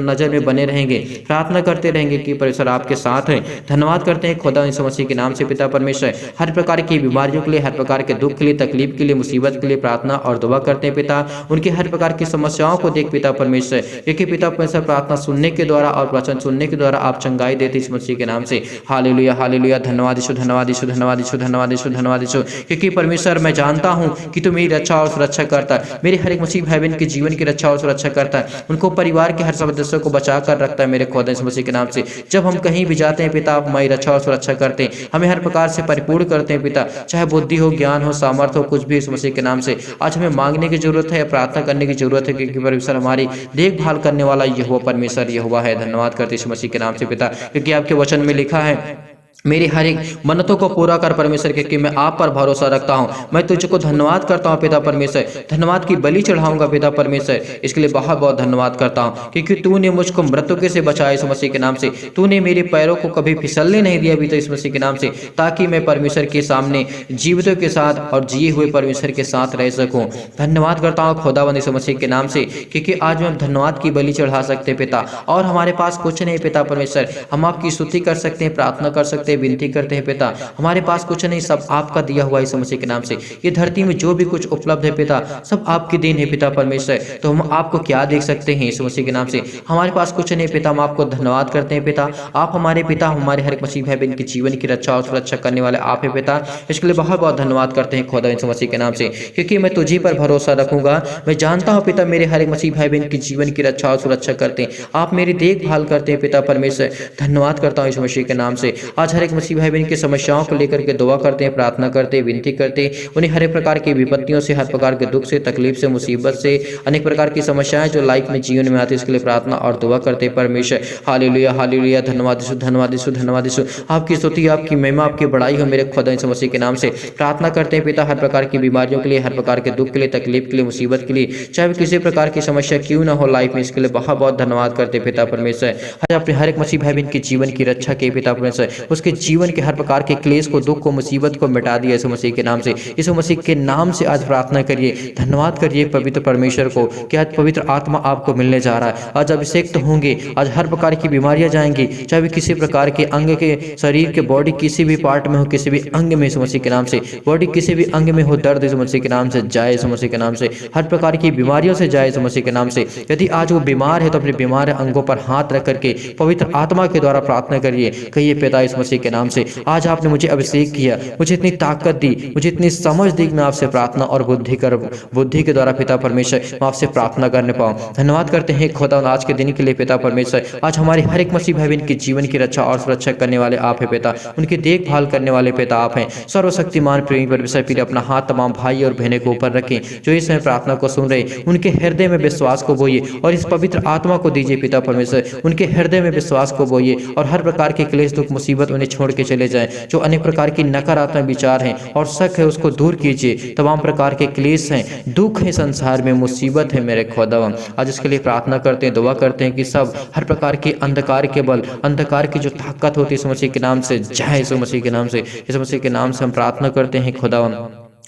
नजर में बने रहेंगे। प्रार्थना करते रहेंगे कि परमेश्वर आपके साथ है। धन्यवाद करते हैं खुदा यीशु मसीह के नाम से पिता परमेश्वर। हर प्रकार की बीमारियों के लिए, हर प्रकार के दुख के लिए, तकलीफ के लिए, मुसीबत के लिए प्रार्थना और दुआ करते हैं पिता। उनके हर प्रकार की समस्याओं को देख पिता परमेश्वर, क्योंकि पिता परमेश्वर प्रार्थना सुनने के द्वारा और वचन सुनने के द्वारा आप चंगाई देते इस मसीह के नाम से। हालेलुया हालेलुया, धन्यवाद यीशु, धन्यवाद यीशु, धन्यवाद यीशु, धन्यवाद यीशु, धन्यवाद यीशु। क्योंकि परमेश्वर मैं जानता हूं कि तू मेरी रक्षा और सुरक्षा करता है, मेरे हर एक मसीह भाई बहन के जीवन की रक्षा और सुरक्षा करता है, उनको परिवार के हर सदस्यों को बचा कर रखता है मेरे खुदा इस मसीह के नाम से। जब हम कहीं भी जाते हैं पिता, आप हमारी रक्षा और सुरक्षा करते हैं, हमें हर प्रकार से परिपूर्ण करते हैं पिता, चाहे बुद्धि हो, ज्ञान हो, सामर्थ्य हो, कुछ भी इस मसीह के नाम से आज हमें मांगने की जरूरत है, प्रार्थना करने की जरूरत है, क्योंकि परमेश्वर हमारी देखभाल करने वाला यहोवा परमेश्वर यहोवा है। धन्यवाद करते इस मसीह के नाम से पिता, क्योंकि आपके वचन में लिखा है मेरी हर एक मन्नतों को पूरा कर परमेश्वर, क्योंकि मैं आप पर भरोसा रखता हूं। मैं तुझको धन्यवाद करता हूं पिता परमेश्वर, धन्यवाद की बलि चढ़ाऊंगा पिता परमेश्वर, इसके लिए बहुत बहुत धन्यवाद करता हूं, क्योंकि तूने मुझको मृत्यु से बचाया इस मसीह के नाम से, तूने मेरे पैरों को कभी फिसलने नहीं दिया पिता इस मसीह के नाम से, ताकि मैं परमेश्वर के सामने जीवितों के साथ और जिए हुए परमेश्वर के साथ रह सकूं। धन्यवाद करता हूँ खुदावंद इस मसीह के नाम से, क्योंकि आज हम धन्यवाद की बलि चढ़ा सकते पिता, और हमारे पास कुछ नहीं पिता परमेश्वर, हम आपकी स्तुति कर सकते हैं, प्रार्थना कर सकते हैं, विनती करते हैं पिता, हमारे पास कुछ नहीं, सब आपका दिया हुआ इस मसीह के नाम से। ये धरती में जो भी कुछ उपलब्ध है पिता, सब आपकी देन है पिता परमेश्वर, तो हम आपको क्या देख सकते हैं इस मसीह के नाम से। हमारे पास कुछ नहीं पिता, हम आपको धन्यवाद करते हैं पिता, आप हमारे पिता, हमारे हर एक मसीह भाई बहन के जीवन की रक्षा और सुरक्षा करने वाले आप है पिता, इसके लिए बहुत बहुत धन्यवाद करते हैं खुदा इस मसीह के नाम से, क्योंकि मैं तुझी पर भरोसा रखूंगा। मैं जानता हूँ पिता मेरे हर एक मसीह भाई बहन के जीवन की रक्षा और सुरक्षा करते हैं, आप मेरी देखभाल करते हैं पिता परमेश्वर। धन्यवाद करता हूँ इस मसीह के नाम से। आज हर एक मसीह भाई बहन की समस्याओं को लेकर के दुआ करते हैं, प्रार्थना करते हैं, विनती करते हैं, उन्हें हर एक प्रकार की विपत्तियों से, हर प्रकार के दुख से, तकलीफ से, मुसीबत से, अनेक प्रकार की समस्याएं जो लाइफ में जीवन में आती है, इसके लिए प्रार्थना और दुआ करते हैं परमेश्वर। हालेलुया हालेलुया, धन्यवाद यीशु, धन्यवाद यीशु, धन्यवाद यीशु, आपकी स्तुति, आपकी महिमा, आपकी बड़ाई हो मेरे खुदा इस मसीह के नाम से। प्रार्थना करते हैं पिता हर प्रकार की बीमारियों के लिए, हर प्रकार के दुख के लिए, तकलीफ के लिए, मुसीबत के लिए, चाहे किसी प्रकार की समस्या क्यों ना हो लाइफ में, इसके लिए बहुत बहुत धन्यवाद करते पिता परमेश्वर। आज अपने हर एक मसीह भाई बहन के जीवन की रक्षा के पिता परमेश्वर, उसके जीवन के हर प्रकार के क्लेश को, दुख को, मुसीबत को मिटा दिया यीशु मसीह के नाम से। यीशु मसीह के नाम से आज प्रार्थना करिए, धन्यवाद करिए पवित्र परमेश्वर को कि आज पवित्र आत्मा आपको मिलने जा रहा है। आज अभिषेक होंगे, आज हर प्रकार की बीमारियां जाएंगी, चाहे भी किसी प्रकार के अंग के, शरीर के, बॉडी किसी भी पार्ट में हो, किसी भी अंग में यीशु मसीह के नाम से, बॉडी किसी भी अंग में हो दर्द यीशु मसीह के नाम से जाए, यीशु मसीह के नाम से हर प्रकार की बीमारियों से जाए यीशु मसीह के नाम से। यदि आज वो बीमार है तो अपने बीमार अंगों पर हाथ रख करके पवित्र आत्मा के द्वारा प्रार्थना करिए, कहिए पिता इस मसीह के नाम से आज आपने मुझे अभिषेक किया, मुझे इतनी ताकत दी, मुझे इतनी समझ दी कि मैं आपसे प्रार्थना और बुद्धि के द्वारा पिता परमेश्वर मैं आपसे प्रार्थना करने पाऊँ। धन्यवाद करते हैं खुदा आज के दिन के लिए पिता परमेश्वर। आज हमारे हर एक मसीह भाई बहन के जीवन की रक्षा और सुरक्षा करने वाले आप है पिता, उनकी देखभाल करने वाले पिता आप हैं। सर्वशक्तिमान प्रेमी परमेश्वर फिर अपना हाथ तमाम भाई और बहनों के ऊपर रखें जो इस समय प्रार्थना को सुन रहे, उनके हृदय में विश्वास को बोइए और इस पवित्र आत्मा को दीजिए पिता परमेश्वर, उनके हृदय में विश्वास को बोइए और हर प्रकार के क्लेश, दुख, मुसीबत उन्हें छोड़ के चले जाएं। जो अनेक प्रकार की नकारात्मक विचार हैं और शक है उसको दूर कीजिए। तमाम प्रकार के क्लेश हैं, दुख है, संसार में मुसीबत है मेरे खुदावन, आज इसके लिए प्रार्थना करते हैं, दुआ करते हैं कि सब हर प्रकार के अंधकार के बल, अंधकार की जो ताकत होती है यीशु मसीह के नाम से जाए, यीशु मसीह के नाम से, यीशु मसीह के नाम से हम प्रार्थना करते हैं खुदावन।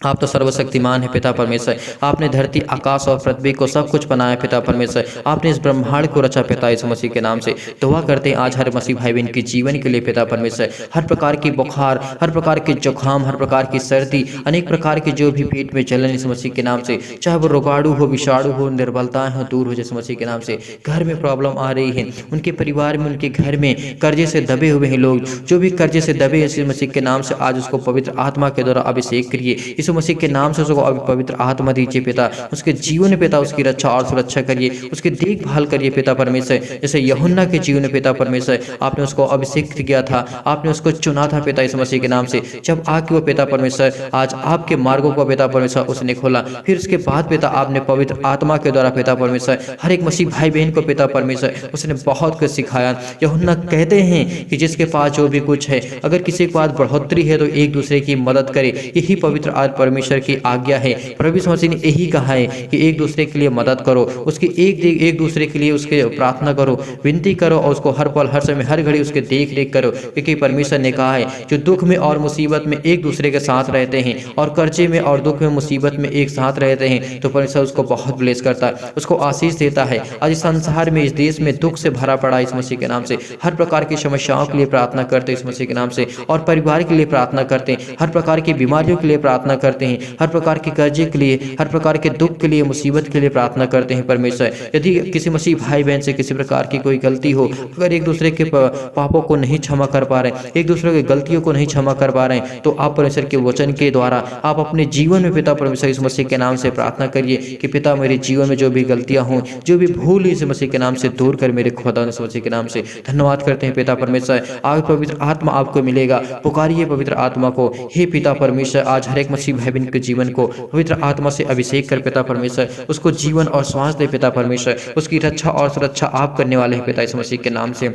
आप तो सर्वशक्तिमान है पिता परमेश्वर, आपने धरती, आकाश और पृथ्वी को सब कुछ बनाया पिता परमेश्वर, आपने इस ब्रह्मांड को रचा पिता यीशु मसीह के नाम से। दुआ करते हैं आज हर मसीह भाई बहन के जीवन के लिए पिता परमेश्वर, हर प्रकार की बुखार, हर प्रकार के जुकाम, हर प्रकार की सर्दी, अनेक प्रकार की जो भी पेट में जलन यीशु मसीह के नाम से, चाहे वो रोगाणु हो, विषाणु हो, निर्बलताएं हो, दूर हो यीशु मसीह के नाम से। घर में प्रॉब्लम आ रही है, उनके परिवार में, उनके घर में कर्जे से दबे हुए हैं लोग, जो भी कर्जे से दबे यीशु मसीह के नाम से आज उसको पवित्र आत्मा के द्वारा अभिषेक करिए, यीशु मसीह के नाम से उसको पवित्र आत्मा दीजिए पिता, उसके जीवन में पिता उसकी रक्षा और सुरक्षा करिए, उसकी देखभाल करिए पिता परमेश्वर। जैसे यूहन्ना के जीवन में पिता परमेश्वर आपने उसको अभिषेक किया था, आपने उसको चुना था पिता यीशु मसीह के नाम से, जब आके वो पिता परमेश्वर आज आपके मार्गों को पिता परमेश्वर उसने खोला, फिर उसके बाद पिता आपने पवित्र आत्मा के द्वारा पिता परमेश्वर हर एक मसीह भाई बहन को पिता परमेश्वर उसने बहुत कुछ सिखाया। यूहन्ना कहते हैं कि जिसके पास जो भी कुछ है, अगर किसी के पास बढ़ोतरी है तो एक दूसरे की मदद करे, यही पवित्र परमेश्वर की आज्ञा है। प्रभु यीशु मसीह ने यही कहा है कि एक दूसरे के लिए मदद करो, उसकी एक दूसरे के लिए उसके प्रार्थना करो, विनती करो और उसको हर पल, हर समय, हर घड़ी उसके देख रेख करो, क्योंकि परमेश्वर ने कहा है जो दुख में और मुसीबत में एक दूसरे के साथ रहते हैं और कर्जे में और दुख में, मुसीबत में एक साथ रहते हैं तो परमेश्वर उसको बहुत ब्लेस करता है, उसको आशीष देता है। आज इस संसार में, इस देश में दुख से भरा पड़ा इस मसीह के नाम से, हर प्रकार की समस्याओं के लिए प्रार्थना करते इस मसीह के नाम से, और परिवार के लिए प्रार्थना करते हैं, हर प्रकार की बीमारियों के लिए प्रार्थना करते हैं, हर प्रकार के कर्जे के लिए, हर प्रकार के दुख के लिए, मुसीबत के लिए प्रार्थना करते हैं परमेश्वर। यदि किसी मसीह भाई बहन से किसी प्रकार की कोई गलती हो, अगर एक दूसरे के पापों को नहीं क्षमा कर पा रहे, एक दूसरे की गलतियों को नहीं क्षमा कर पा रहे हैं, तो आप परमेश्वर के वचन के द्वारा आप अपने जीवन में पिता परमेश्वर इस मसीह के नाम से प्रार्थना करिए कि पिता मेरे जीवन में जो भी गलतियां हों, जो भी भूल इस मसीह के नाम से दूर कर मेरे खुदा इस मसीह के नाम से। धन्यवाद करते हैं पिता परमेश्वर, आज पवित्र आत्मा आपको मिलेगा, पुकारिए पवित्र आत्मा को। हे पिता परमेश्वर, आज हर एक मसीह भाई बहन के जीवन को पवित्र आत्मा से अभिषेक कर पिता परमेश्वर, उसको जीवन और श्वास दे पिता परमेश्वर, उसकी रक्षा और सुरक्षा आप करने वाले हैं पिता इस मसीह के नाम से।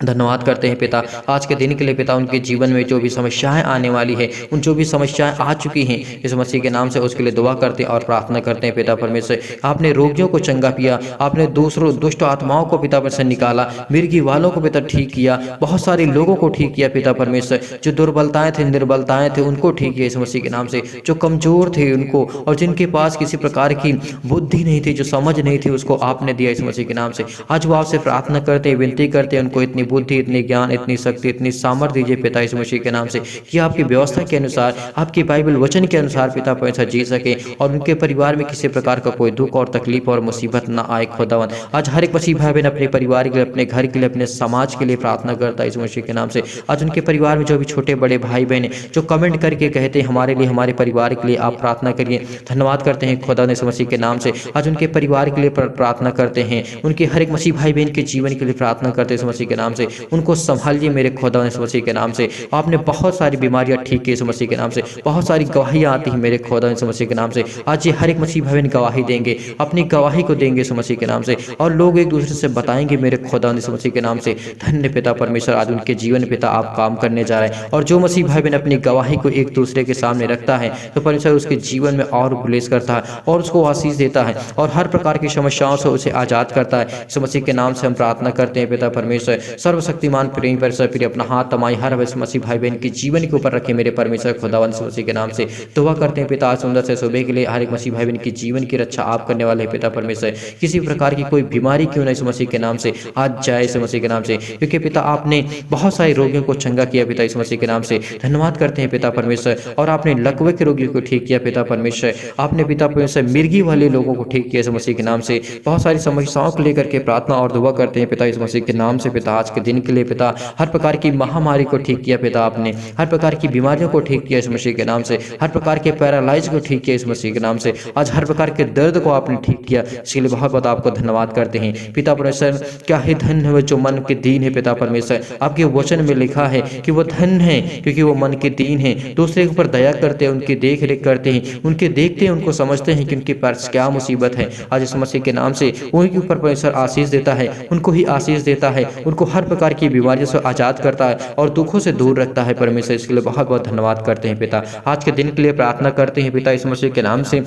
धन्यवाद करते हैं पिता आज के दिन के लिए पिता, उनके जीवन में जो भी समस्याएं आने वाली है, उन जो भी समस्याएं आ चुकी हैं इस मसीह के नाम से, उसके लिए दुआ करते हैं और प्रार्थना करते हैं पिता परमेश्वर। आपने रोगियों को चंगा किया, आपने दूसरों दुष्ट आत्माओं को पिता परमेश्वर निकाला, मिर्गी वालों को पिता ठीक किया, बहुत सारे लोगों को ठीक किया पिता परमेश्वर, जो दुर्बलताएं थे, निर्बलताएं थे, उनको ठीक किया इस मसीह के नाम से, जो कमजोर थे उनको, और जिनके पास किसी प्रकार की बुद्धि नहीं थी, जो समझ नहीं थी, उसको आपने दिया इस मसीह के नाम से। आज वो आपसे प्रार्थना करते हैं, विनती करते हैं, उनको इतनी बुद्धि, इतनी ज्ञान, इतनी शक्ति, इतनी सामर्थ्य दीजिए पिता इस मसीह के नाम से, कि आपकी व्यवस्था के अनुसार, आपकी बाइबल वचन के अनुसार पिता परमेश्वर जी सके, और उनके परिवार में किसी प्रकार का कोई दुख और तकलीफ और मुसीबत ना आए खुदावन। आज हर एक मसीह भाई बहन अपने परिवार के लिए, अपने घर के लिए, अपने समाज के लिए प्रार्थना करता है इस मसीह के नाम से। आज उनके परिवार में जो भी छोटे बड़े भाई बहन जो कमेंट करके कहते हैं हमारे लिए, हमारे परिवार के लिए आप प्रार्थना करिए, धन्यवाद करते हैं खुदा इस मसीह के नाम से। आज उनके परिवार के लिए प्रार्थना करते हैं, उनके हर एक मसीह भाई बहन के जीवन के लिए प्रार्थना करते हैं इस मसीह के नाम से। उनको संभालिए मेरे खुदा इस मसीह के नाम से। आपने बहुत सारी बीमारियां ठीक की इस मसीह के नाम से, बहुत सारी गवाहियां आती हैं मेरे खुदा इस मसीह के नाम से। आज ये हर एक मसीह भाई बहन गवाही देंगे, अपनी गवाही को देंगे इस मसीह के नाम से, और लोग एक दूसरे से बताएंगे मेरे खुदा इस मसीह के नाम से। धन्य पिता परमेश्वर, आज उनके जीवन पिता आप काम करने जा रहे हैं, और जो मसीह भाई बहन अपनी गवाही को एक दूसरे के सामने रखता है तो परमेश्वर उसके जीवन में और ब्लेस करता है और उसको आशीष देता है, और हर प्रकार की समस्याओं से उसे आजाद करता है। इस मसीह के नाम से हम प्रार्थना करते हैं पिता परमेश्वर। सर्वशक्तिमान प्रेमी परमेश्वर, फिर अपना हाथ तमाई हर मसीह भाई बहन की जीवन के ऊपर रखे मेरे परमेश्वर खुदावन मसीह के नाम से। दुआ करते हैं पिता आज सुंदर से सुबह के लिए हर एक मसीह भाई बहन की जीवन की रक्षा आप करने वाले हैं पिता परमेश्वर। किसी प्रकार की कोई बीमारी क्यों ना इस मसीह के नाम से आज जाए इस मसीह के नाम से, क्योंकि पिता आपने बहुत सारे रोगियों को चंगा किया पिता इस मसीह के नाम से। धन्यवाद करते हैं पिता परमेश्वर, और आपने लकवे के रोगियों को ठीक किया पिता परमेश्वर। आपने पिता परमेश्वर मिर्गी वाले लोगों को ठीक किया इस मसीह के नाम से। बहुत सारी समस्याओं को लेकर के प्रार्थना और दुआ करते हैं पिता इस मसीह के नाम से। पिता आज के दिन के लिए पिता हर प्रकार की महामारी को ठीक किया पिता आपने, हर प्रकार की बीमारियों को ठीक किया इस मसीह के नाम से, हर प्रकार के पैरालाइज को ठीक किया इस मसीह के नाम से। आज हर प्रकार के दर्द को आपने ठीक किया, इसके लिए बहुत बहुत आपको धन्यवाद करते हैं पिता परमेश्वर। क्या ही धन्य है जो मन के दीन है पिता परमेश्वर। आपके वचन में लिखा है कि वो धन्य है क्योंकि वो मन के दीन है, दूसरे के ऊपर दया करते हैं, उनकी देख रेख करते हैं, उनके देखते हैं, उनको समझते हैं कि उनके पास क्या मुसीबत है। आज इस मसीह के नाम से उनके ऊपर परमेश्वर आशीष देता है, उनको ही आशीष देता है, उनको हर प्रकार की बीमारियों से आजाद करता है और दुखों से दूर रखता है परमेश्वर। इसके लिए बहुत बहुत धन्यवाद करते हैं पिता। आज के दिन के लिए प्रार्थना करते हैं पिता इस मसीह के नाम से।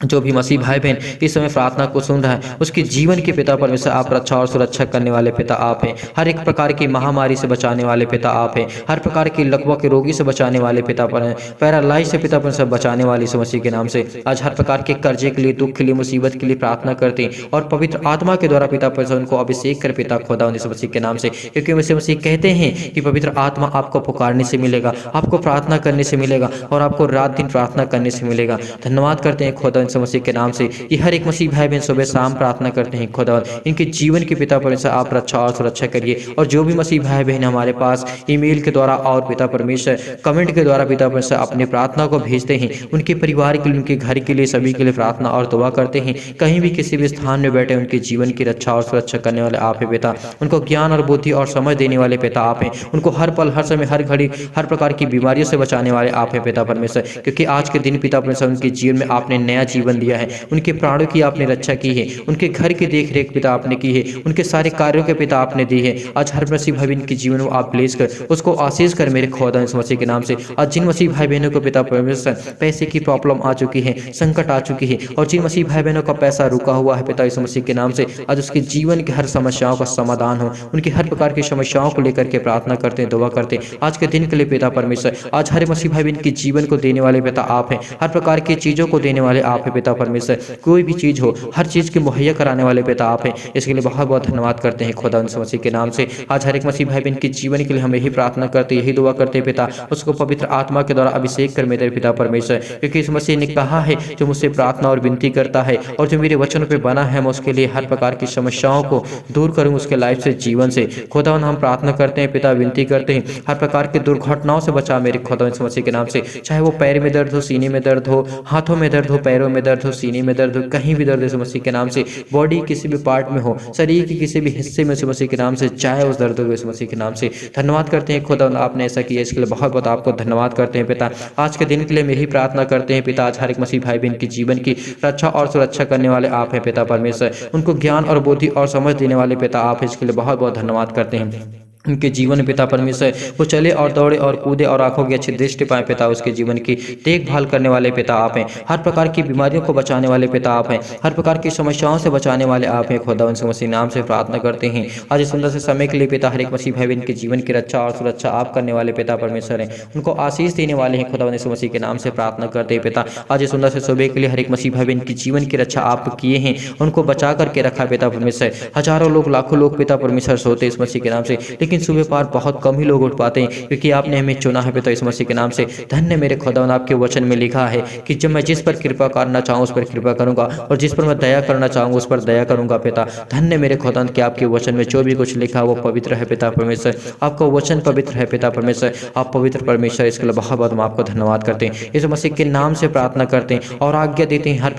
जो भी मसीह भाई बहन इस समय प्रार्थना को सुन रहा है, उसके जीवन के पिता परमेश्वर आप रक्षा और सुरक्षा करने वाले पिता आप हैं। हर एक प्रकार की महामारी से बचाने वाले पिता आप हैं, हर प्रकार की लकवा के रोगी से बचाने वाले पिता पर हैं, पैरालाइज से पिता परमेश्वर बचाने वाले इस मसीह के नाम से। आज हर प्रकार के कर्जे के लिए, दुख के लिए, मुसीबत के लिए प्रार्थना करते हैं, और पवित्र आत्मा के द्वारा पिता परमेश्वर उनको अभिषेक कर पिता खुदा इस मसीह के नाम से। क्योंकि मसीह कहते हैं कि पवित्र आत्मा आपको पुकारने से मिलेगा, आपको प्रार्थना करने से मिलेगा, और आपको रात दिन प्रार्थना करने से मिलेगा। धन्यवाद करते हैं खुदा मसीह के नाम से कि हर एक मसीह भाई बहन सुबह शाम प्रार्थना करते हैं खुदा, इनके जीवन के पिता परमेश्वर आप रक्षा और सुरक्षा करिए। और जो भी मसीह भाई बहन हमारे पास ईमेल के द्वारा और पिता परमेश्वर कमेंट के द्वारा पिता परमेश्वर अपने प्रार्थना को भेजते हैं, उनके परिवार के लिए, उनके घर के लिए, सभी के लिए प्रार्थना और दुआ करते हैं। कहीं भी किसी भी स्थान में बैठे उनके जीवन की रक्षा और सुरक्षा करने वाले आप हैं पिता। उनको ज्ञान और बुद्धि और समझ देने वाले पिता आप हैं। उनको हर पल, हर समय, हर घड़ी, हर प्रकार की बीमारियों से बचाने वाले आप हैं पिता परमेश्वर। क्योंकि आज के दिन पिता परमेश्वर उनके जीवन में आपने नया जीवन दिया है, उनके प्राणों की आपने रक्षा की है, उनके घर की देख रेख पिता आपने की है, उनके सारे कार्यों के पिता आपने दी है। आज हर मसीह भाई बहन के जीवन में आप ब्लेस कर, उसको आशीष कर मेरे खुदा इस मसीह के नाम से। आज जिन मसीह भाई बहनों को पिता परमेश्वर पैसे की प्रॉब्लम आ चुकी है, संकट आ चुकी है, और जिन मसीह भाई बहनों का पैसा रुका हुआ है पिता इस मसीह के नाम से, आज उसके जीवन की हर समस्याओं का समाधान हो, उनकी हर हर प्रकार की समस्याओं को लेकर के प्रार्थना करते हैं, दुआ करते हैं। आज के दिन के लिए पिता परमेश्वर, आज हर एक मसीह भाई बहन के जीवन को देने वाले पिता आप हैं, हर प्रकार की चीज़ों को देने वाले आप हैं पिता परमेश्वर। कोई भी चीज़ हो, हर चीज़ के मुहैया कराने वाले पिता आप हैं। इसके लिए बहुत बहुत धन्यवाद करते हैं खुदा मसीह के नाम से। आज हर एक मसीह भाई बहन के जीवन के लिए हम यही प्रार्थना करते, यही दुआ करते हैं पिता, उसको पवित्र आत्मा के द्वारा अभिषेक कर मेरे पिता परमेश्वर, क्योंकि इस मसीह ने कहा है जो मुझसे प्रार्थना और विनती करता है और जो मेरे वचनों पे बना है, मैं उसके लिए हर प्रकार की समस्याओं को दूर करूँ उसके लाइफ से, जीवन से। खुदा हम प्रार्थना करते हैं पिता, विनती करते हैं, हर प्रकार की दुर्घटनाओं से बचा मेरे खुदा मसीह के नाम से। चाहे वो पैर में दर्द हो, सीने में दर्द हो, हाथों में दर्द हो, पैरों में दर्द हो, सीने में दर्द हो, कहीं भी दर्द हो मसीह के नाम से, बॉडी किसी भी पार्ट में हो, शरीर के किसी भी हिस्से में मसीह के नाम से, चाहे उस दर्द हो मसीह के नाम से। धन्यवाद करते हैं खुदा, आपने ऐसा किया, इसके लिए बहुत बहुत आपको धन्यवाद करते हैं पिता। आज के दिन के लिए मैं यही प्रार्थना करते हैं पिता, आज हर एक मसीह भाई बहन के जीवन की रक्षा और सुरक्षा करने वाले आप हैं पिता परमेश्वर, उनको ज्ञान और बुद्धि और समझ देने वाले पिता आप हैं। इसके लिए बहुत बहुत धन्यवाद करते हैं। उनके जीवन में पिता परमेश्वर वो चले और दौड़े और कूदे और आंखों की अच्छी दृष्टि पाए पिता, उसके जीवन की देखभाल करने वाले पिता आप हैं। हर प्रकार की बीमारियों को बचाने वाले पिता आप हैं, हर प्रकार की समस्याओं से बचाने वाले आप हैं। खुदा उनसे मसीह नाम से प्रार्थना करते हैं आज इस सुंदर से समय के लिए पिता, हर एक मसीह भाई बहन के जीवन की रक्षा और सुरक्षा आप करने वाले पिता परमेश्वर हैं, उनको आशीष देने वाले हैं। खुदा उनसे मसीह के नाम से प्रार्थना करते हैं पिता, आज इस सुंदर से सुबह के लिए हर एक मसीह भाई बहन की जीवन की रक्षा आप किए हैं, उनको बचा करके रखा पिता परमेश्वर। हजारों लोग, लाखों लोग पिता परमेश्वर सोते इस मसीह के नाम से, लेकिन सुबह पार बहुत कम ही लोग उठ पाते हैं, क्योंकि आपने हमें चुना है पिता इस मसीह के नाम से। धन्य मेरे खुदावंद, आपके वचन में लिखा है कि जब मैं जिस पर कृपा करना चाहूँ उस पर कृपा करूंगा और जिस पर मैं दया करना चाहूँगा उस पर दया करूंगा पिता। धन्य मेरे खुदावंद कि आपके वचन में जो भी कुछ लिखा वो पवित्र है पिता परमेश्वर, आपका वचन पवित्र है पिता परमेश्वर, आप पवित्र परमेश्वर। इसके लिए बहुत बहुत हम आपको धन्यवाद करते हैं, इस मसीह के नाम से प्रार्थना करते हैं और आज्ञा देते हैं हर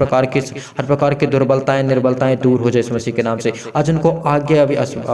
प्रकार की दुर्बलताएं, निर्बलताएं दूर हो जाए इस मसीह के नाम से। आज उनको आज्ञा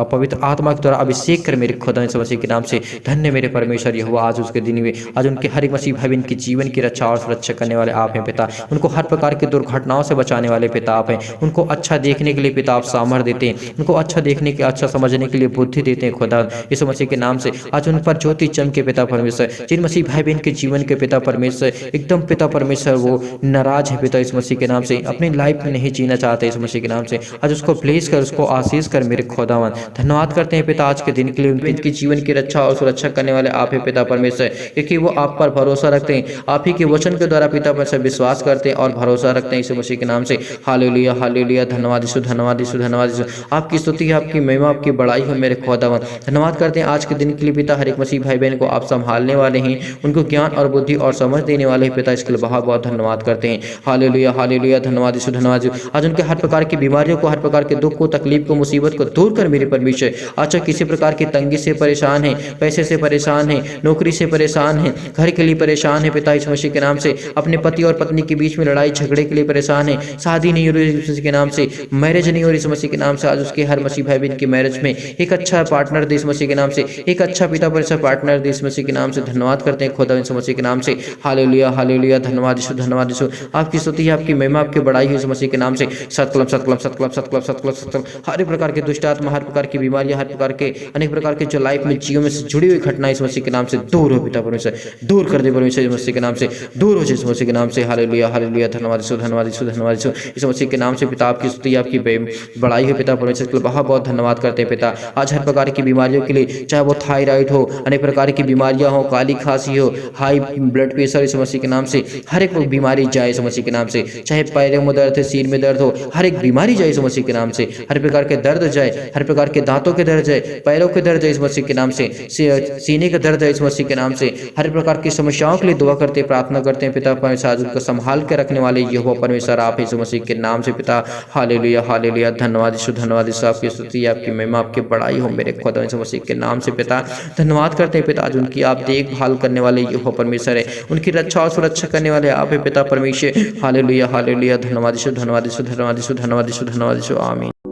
पवित्र आत्मा के द्वारा अभिषेक कर मेरे खुदा इस मसीह के नाम से। धन्य मेरे परमेश्वर यहोवा, आज उसके दिन में आज उनके हर एक मसीह भाई बहन की जीवन की रक्षा और सुरक्षा करने वाले आप हैं पिता, उनको हर प्रकार की दुर्घटनाओं से बचाने वाले पिता आप हैं, उनको अच्छा देखने के लिए पिता आप सामर्थ्य देते हैं, उनको अच्छा देखने के, अच्छा समझने के लिए बुद्धि देते हैं खुदा इस मसीह के नाम से। आज उन पर ज्योति चमके पिता परमेश्वर, जिन मसीह भाई बहन के जीवन के पिता परमेश्वर एकदम पिता परमेश्वर वो नाराज है पिता इस मसीह के नाम से, अपनी लाइफ में नहीं जीना चाहते इस मसीह के नाम से, आज उसको ब्लेस कर, उसको आशीष कर मेरे खुदावन। धन्यवाद करते हैं पिता आज के दिन के लिए, उनके जीवन की रक्षा और सुरक्षा करने वाले आप हैं पिता परमेश्वर, क्योंकि वो आप पर भरोसा रखते हैं, आप ही के वचन के द्वारा पिता परमेश्वर विश्वास करते हैं और भरोसा रखते हैं इस मसीह के नाम से। हालेलुया हालेलुया, धन्यवाद यीशु, धन्यवाद यीशु, धन्यवाद यीशु, आपकी स्तुति, आपकी महिमा, आपकी बड़ाई हो मेरे खुदावन। धन्यवाद करते हैं आज के दिन के लिए पिता, हर एक मसीह भाई बहन को आप संभालने वाले हैं, उनको ज्ञान और बुद्धि और समझ देने वाले हैं पिता, इसके लिए बहुत बहुत धन्यवाद करते हैं। हालेलुया हालेलुया, धन्यवाद यीशु, धन्यवाद यीशु। आज उनके हर प्रकार की बीमारियों को, हर प्रकार के दुख को, तकलीफ को, मुसीबत को दूर कर मेरे परमेश्वर। अच्छा, किसी प्रकार की तंगी से परेशान है, पैसे से परेशान है, नौकरी से परेशान है, घर के लिए परेशान है पिता इस मसीह के नाम से, अपने पति और पत्नी के बीच में लड़ाई झगड़े के लिए परेशान है, शादी नहीं हो रही इस मसीह के नाम से, मैरिज नहीं हो रही इस मसीह के नाम से, आज उसके हर मसीह भाई बहन की मैरिज में एक अच्छा पार्टनर दे इस मसीह के नाम से, एक अच्छा पिता परमेश्वर पार्टनर दे इस मसीह के नाम से। धन्यवाद करते हैं खुदा इस मसीह के नाम से। हालेलुया हालेलुया, धन्यवाद यीशु, धन्यवाद यीशु, आपकी स्तुति, आपकी महिमा, आपकी बड़ाई हो इस मसीह के नाम से। सतकलम सतकलम सतकलम सतकलम सतकलम सतकलम, हर प्रकार के दुष्ट आत्मा, हर प्रकार की बीमारियां, हर प्रकार के अनेक प्रकार के जो लाइफ में जीवन में से जुड़ी हुई घटना इस मसीह के नाम से दूर हो पिता परमेश्वर, दूर कर दे परमेश्वर इस मसीह के नाम से, दूर हो जाए इस मसीह के नाम से। हालेलुया हालेलुया, धन्यवाद यीशु, धन्यवाद यीशु, धन्यवाद यीशु, इस मसीह के नाम से पिता आपकी स्तुति, आपकी बड़ाई हो पिता परमेश्वर, के लिए बहुत बहुत धन्यवाद करते हैं पिता। आज हर प्रकार की बीमारियों के लिए, चाहे वो थायराइड हो, अनेक प्रकार की बीमारियां हो, काली खांसी हो, हाई ब्लड प्रेशर इस मसीह के नाम से, हर एक बीमारी जाए इस मसीह के नाम से, चाहे पैरों में दर्द है, सिर में दर्द हो, हर एक बीमारी जाए इस मसीह के नाम से, हर प्रकार के दर्द जाए, हर प्रकार के दांतों के दर्द जाए, पैरों के दर्द है इस मसीह के नाम से, सीने का दर्द है इस मसीह के नाम से, हर प्रकार की समस्याओं के लिए दुआ करते, प्रार्थना करते हैं पिता परमेश्वर। आज उनको संभाल के रखने वाले यहोवा परमेश्वर आप इस मसीह के नाम से पिता। हालेलुया हालेलुया, धन्यवाद यीशु, धन्यवाद यीशु, आपकी स्तुति, आपकी महिमा, आपकी बड़ाई हो मेरे खुदा इस मसीह के नाम से पिता। धन्यवाद करते हैं पिता, आज उनकी आप देखभाल करने वाले यहोवा परमेश्वर है, उनकी रक्षा और सुरक्षा करने वाले आप है पिता परमेश्वर। हालेलुया हालेलुया, धन्यवाद यीशु, धन्यवाद यीशु, धन्यवाद यीशु, धन्यवाद यीशु, धन्यवाद यीशु, आमीन।